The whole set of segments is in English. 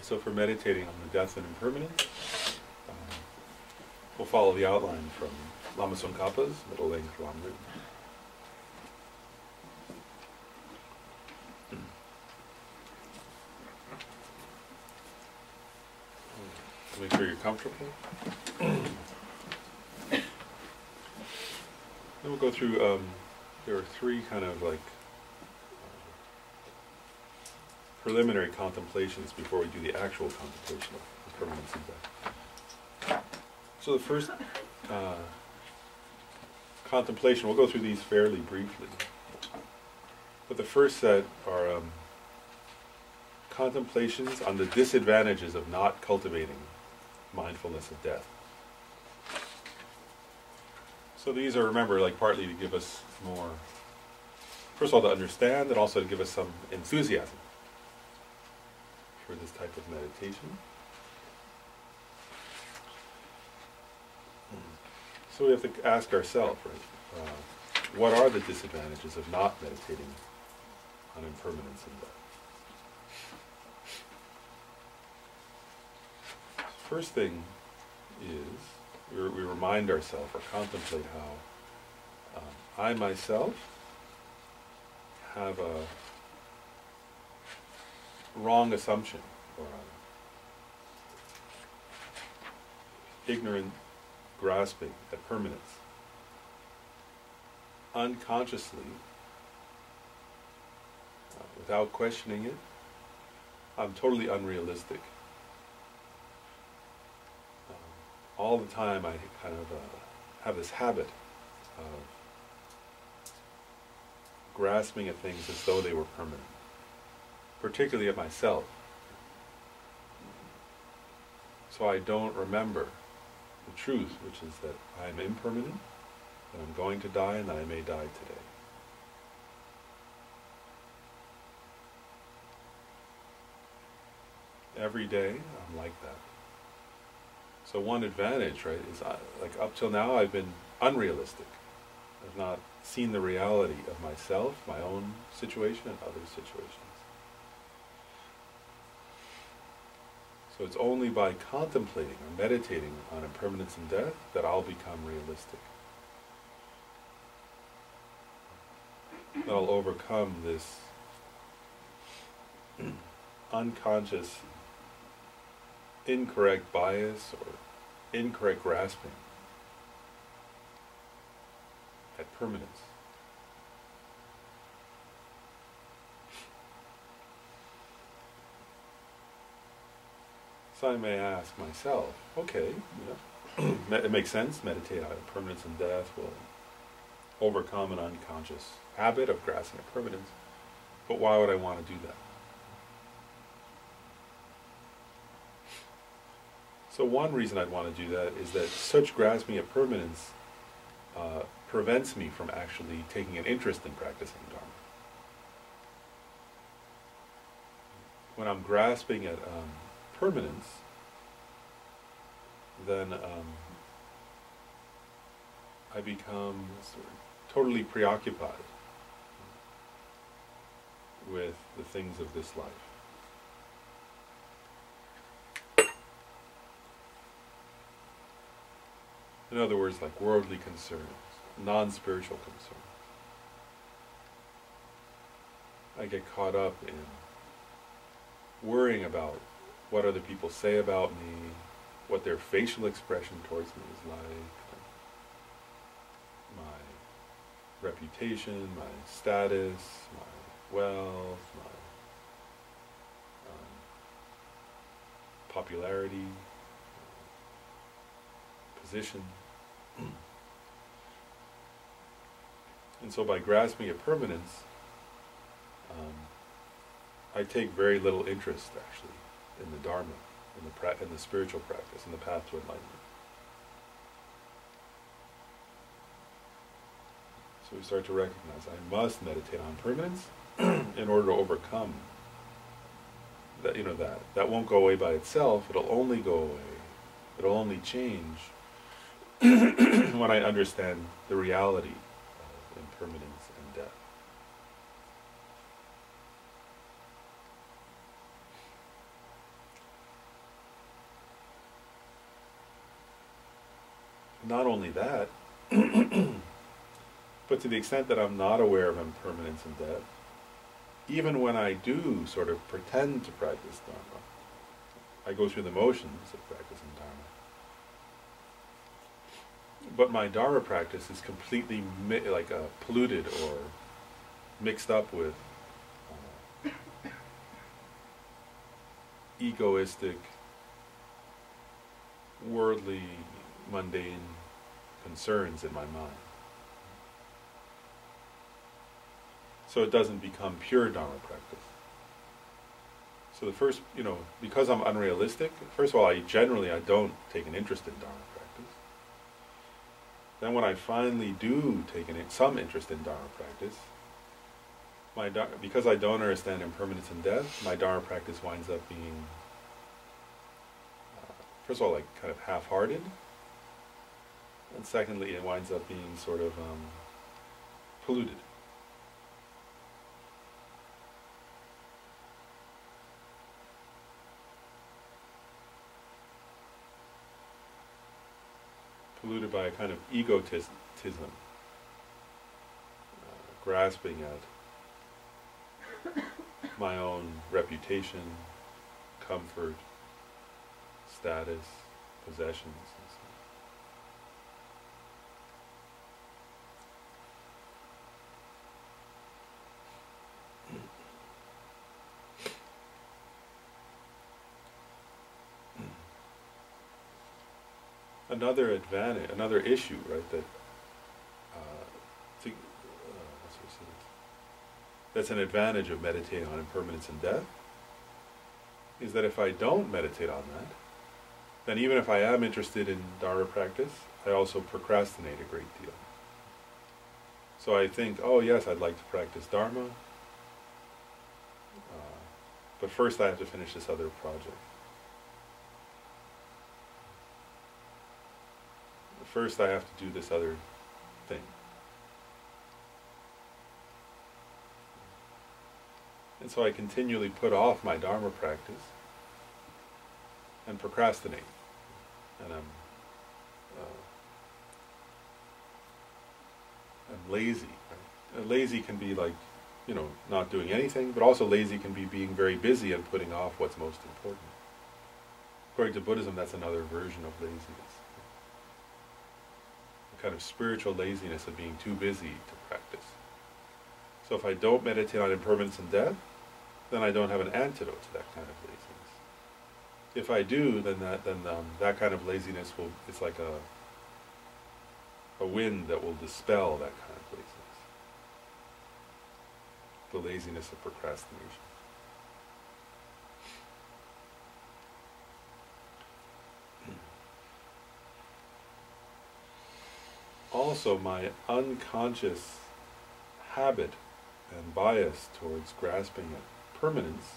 So for meditating on the death and impermanence, we'll follow the outline from Lama Tsongkhapa's middle-length long written. Make sure you're comfortable. Then we'll go through, there are three kind of like preliminary contemplations before we do the actual contemplation of impermanence and death. So the first contemplation, we'll go through these fairly briefly. But the first set are contemplations on the disadvantages of not cultivating mindfulness of death. So these are, remember, like partly to give us more, first of all to understand, and also to give us some enthusiasm for this type of meditation. So we have to ask ourselves, right, what are the disadvantages of not meditating on impermanence and death? First thing is we remind ourselves or contemplate how I myself have a wrong assumption or ignorant grasping at permanence. Unconsciously, without questioning it, I'm totally unrealistic. All the time I kind of have this habit of grasping at things as though they were permanent, particularly at myself. So I don't remember the truth, which is that I am impermanent, that I'm going to die, and that I may die today. Every day I'm like that. So one advantage, right, is like up till now I've been unrealistic. I've not seen the reality of myself, my own situation, and other situations. So it's only by contemplating or meditating on impermanence and death that I'll become realistic. That I'll overcome this unconscious incorrect bias or incorrect grasping at permanence. So I may ask myself, okay, it makes sense, meditate on impermanence and death will overcome an unconscious habit of grasping at permanence, but why would I want to do that? So one reason I'd want to do that is that such grasping at permanence prevents me from actually taking an interest in practicing Dharma. When I'm grasping at permanence, then I become sort of totally preoccupied with the things of this life. In other words, like worldly concerns, non-spiritual concerns. I get caught up in worrying about what other people say about me, what their facial expression towards me is like, my reputation, my status, my wealth, my popularity, position. And so by grasping at permanence, I take very little interest actually in the Dharma, in the spiritual practice, in the path to enlightenment. So we start to recognize I must meditate on permanence in order to overcome that. That won't go away by itself. It'll only go away. It'll only change when I understand the reality of impermanence and death. not only that, but to the extent that I'm not aware of impermanence and death, even when I do sort of pretend to practice Dharma, I go through the motions of practicing Dharma. But my Dharma practice is completely polluted or mixed up with egoistic, worldly, mundane concerns in my mind. So it doesn't become pure Dharma practice. So the first, because I'm unrealistic, first of all, I don't take an interest in Dharma practice. Then when I finally do take some interest in Dharma practice, because I don't understand impermanence and death, my Dharma practice winds up being, first of all, kind of half-hearted, and secondly, it winds up being sort of polluted. Polluted by a kind of egotism, grasping at my own reputation, comfort, status, possessions, and so on. Another issue, right, that's an advantage of meditating on impermanence and death, is that if I don't meditate on that, then even if I am interested in Dharma practice, I also procrastinate a great deal. So I think, oh yes, I'd like to practice Dharma, but first I have to finish this other project. First I have to do this other thing. And so I continually put off my Dharma practice and procrastinate. And I'm lazy. Right? Lazy can be like, not doing anything, but also lazy can be being very busy and putting off what's most important. According to Buddhism, that's another version of laziness. A kind of spiritual laziness of being too busy to practice. So if I don't meditate on impermanence and death, then I don't have an antidote to that kind of laziness. If I do, then that kind of laziness it's like a wind that will dispel that kind of laziness. The laziness of procrastination. Also, my unconscious habit and bias towards grasping at permanence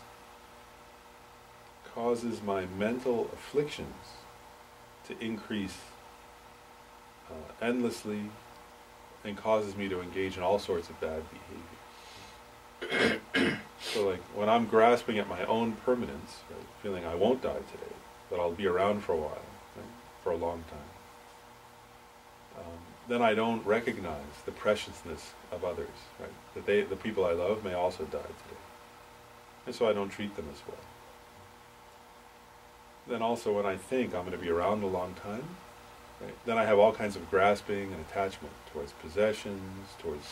causes my mental afflictions to increase endlessly and causes me to engage in all sorts of bad behavior. So when I'm grasping at my own permanence, right, feeling I won't die today, that I'll be around for a while, right, for a long time, then I don't recognize the preciousness of others, right? That the people I love may also die today. And so I don't treat them as well. Then also when I think I'm going to be around a long time, right, then I have all kinds of grasping and attachment towards possessions, towards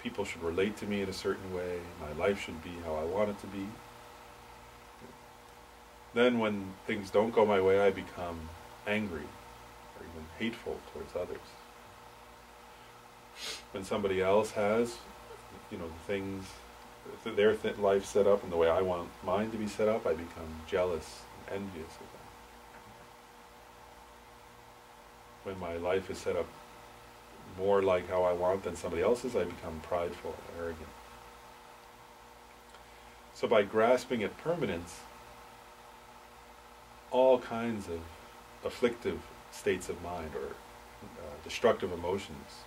people should relate to me in a certain way, my life should be how I want it to be. Then when things don't go my way, I become angry or even hateful towards others. When somebody else has, the things, their life set up and the way I want mine to be set up, I become jealous and envious of them. When my life is set up more like how I want than somebody else's, I become prideful and arrogant. So by grasping at permanence, all kinds of afflictive states of mind or destructive emotions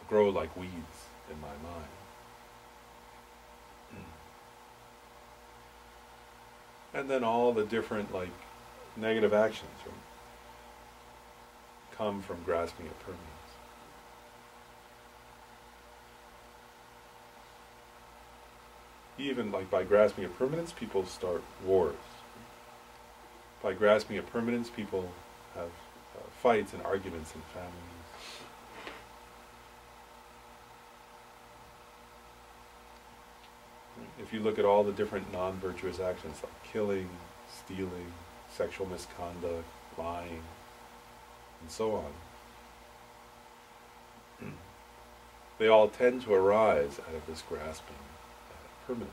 grow like weeds in my mind. And then all the different negative actions, right? come from grasping at permanence. Even like by grasping at permanence, people start wars. By grasping at permanence, people have fights and arguments in families. If you look at all the different non-virtuous actions like killing, stealing, sexual misconduct, lying, and so on, they all tend to arise out of this grasping at permanence.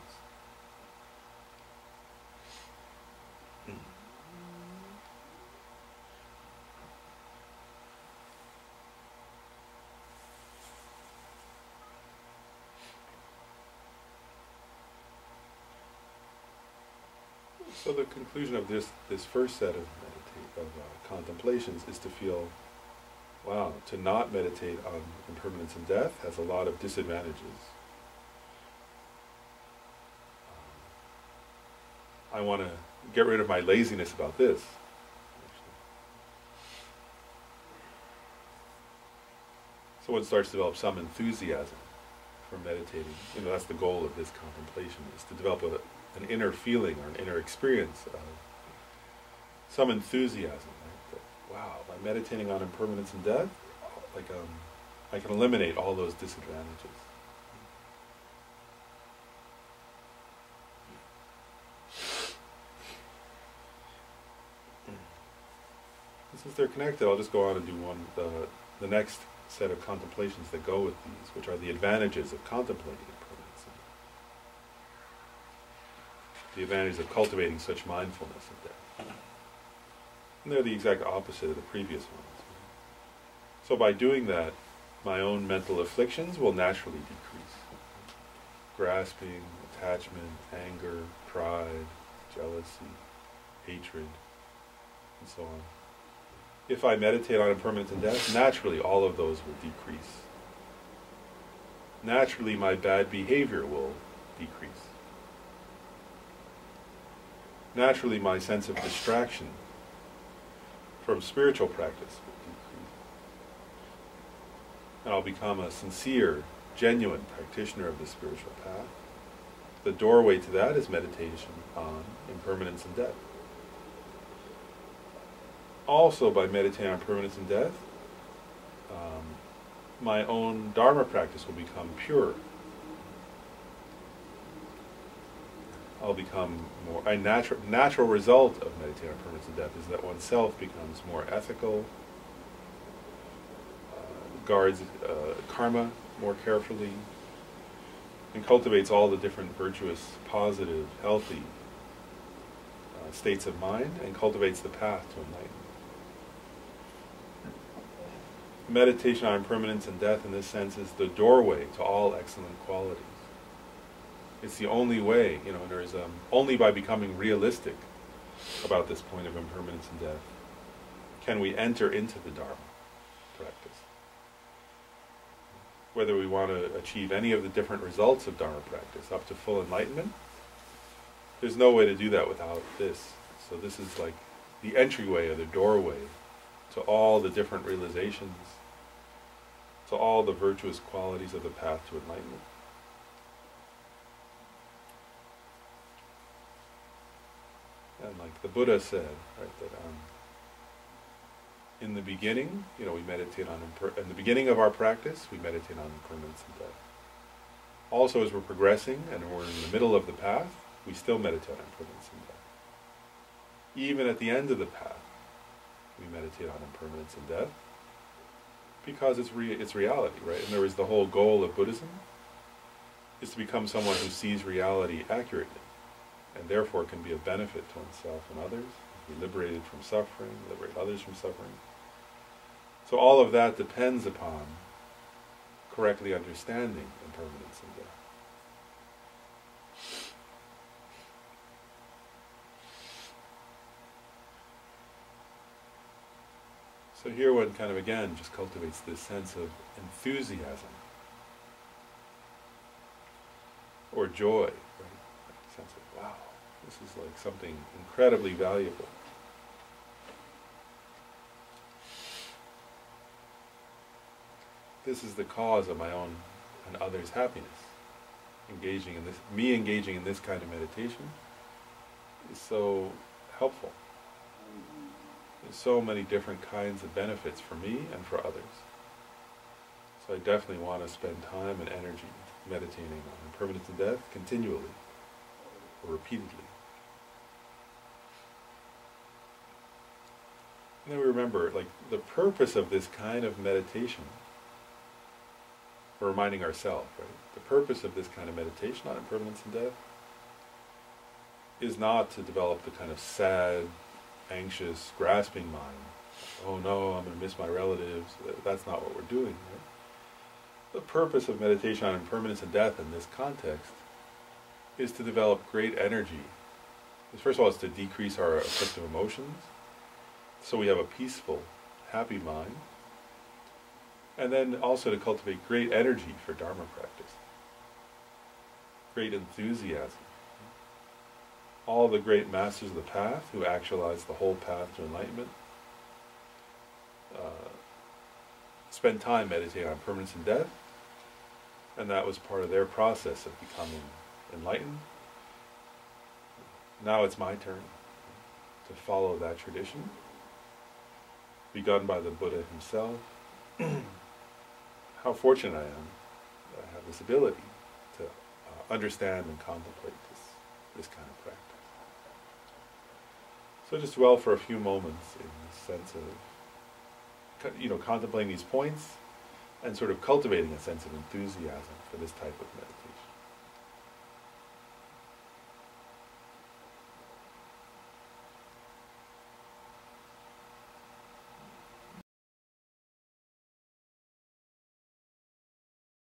So the conclusion of this first set of contemplations is to feel, wow, to not meditate on impermanence and death has a lot of disadvantages. I want to get rid of my laziness about this. So one starts to develop some enthusiasm for meditating. You know, that's the goal of this contemplation, is to develop an inner feeling or an inner experience of some enthusiasm. Right? That, wow, by meditating on impermanence and death, I can eliminate all those disadvantages. And since they're connected, I'll just go on and do the next set of contemplations that go with these, which are the advantages of contemplating impermanence. The advantages of cultivating such mindfulness of death. And they're the exact opposite of the previous ones. So by doing that, my own mental afflictions will naturally decrease. Grasping, attachment, anger, pride, jealousy, hatred, and so on. If I meditate on impermanence and death, naturally all of those will decrease. Naturally my bad behavior will decrease. Naturally my sense of distraction from spiritual practice will decrease. And I'll become a sincere, genuine practitioner of the spiritual path. The doorway to that is meditation on impermanence and death. Also, by meditating on permanence and death, my own Dharma practice will become pure. I'll become more... A natural result of meditating on permanence and death is that oneself becomes more ethical, guards karma more carefully, and cultivates all the different virtuous, positive, healthy states of mind, and cultivates the path to enlightenment. Meditation on impermanence and death in this sense is the doorway to all excellent qualities. It's the only way, you know, there is only by becoming realistic about this point of impermanence and death can we enter into the Dharma practice. Whether we want to achieve any of the different results of Dharma practice up to full enlightenment, there's no way to do that without this. So this is like the entryway or the doorway to all the different realizations, to all the virtuous qualities of the path to enlightenment. And like the Buddha said, right, that in the beginning, you know, we meditate on in the beginning of our practice, we meditate on impermanence and death. Also, as we're progressing and we're in the middle of the path, we still meditate on impermanence and death. Even at the end of the path, we meditate on impermanence and death, because it's reality, right? And there is the whole goal of Buddhism is to become someone who sees reality accurately, and therefore can be of benefit to oneself and others, be liberated from suffering, liberate others from suffering. So all of that depends upon correctly understanding impermanence and death. So here one kind of again just cultivates this sense of enthusiasm or joy, right? A sense of, wow, this is like something incredibly valuable. this is the cause of my own and others' happiness. Engaging in this kind of meditation is so helpful. There's so many different kinds of benefits for me and for others. So I definitely want to spend time and energy meditating on impermanence and death continually, or repeatedly. And then we remember, like, the purpose of this kind of meditation, we're reminding ourselves, right? The purpose of this kind of meditation on impermanence and death is not to develop the kind of sad, anxious, grasping mind. Oh no, I'm going to miss my relatives. That's not what we're doing, right? The purpose of meditation on impermanence and death in this context is to develop great energy. First of all, it's to decrease our afflictive emotions, so we have a peaceful, happy mind, and then also to cultivate great energy for Dharma practice, great enthusiasm. All the great masters of the path who actualize the whole path to enlightenment spend time meditating on impermanence and death, and that was part of their process of becoming enlightened. Now it's my turn to follow that tradition, begun by the Buddha himself. How fortunate I am that I have this ability to understand and contemplate this kind of practice. So just dwell for a few moments in the sense of, contemplating these points and sort of cultivating a sense of enthusiasm for this type of meditation.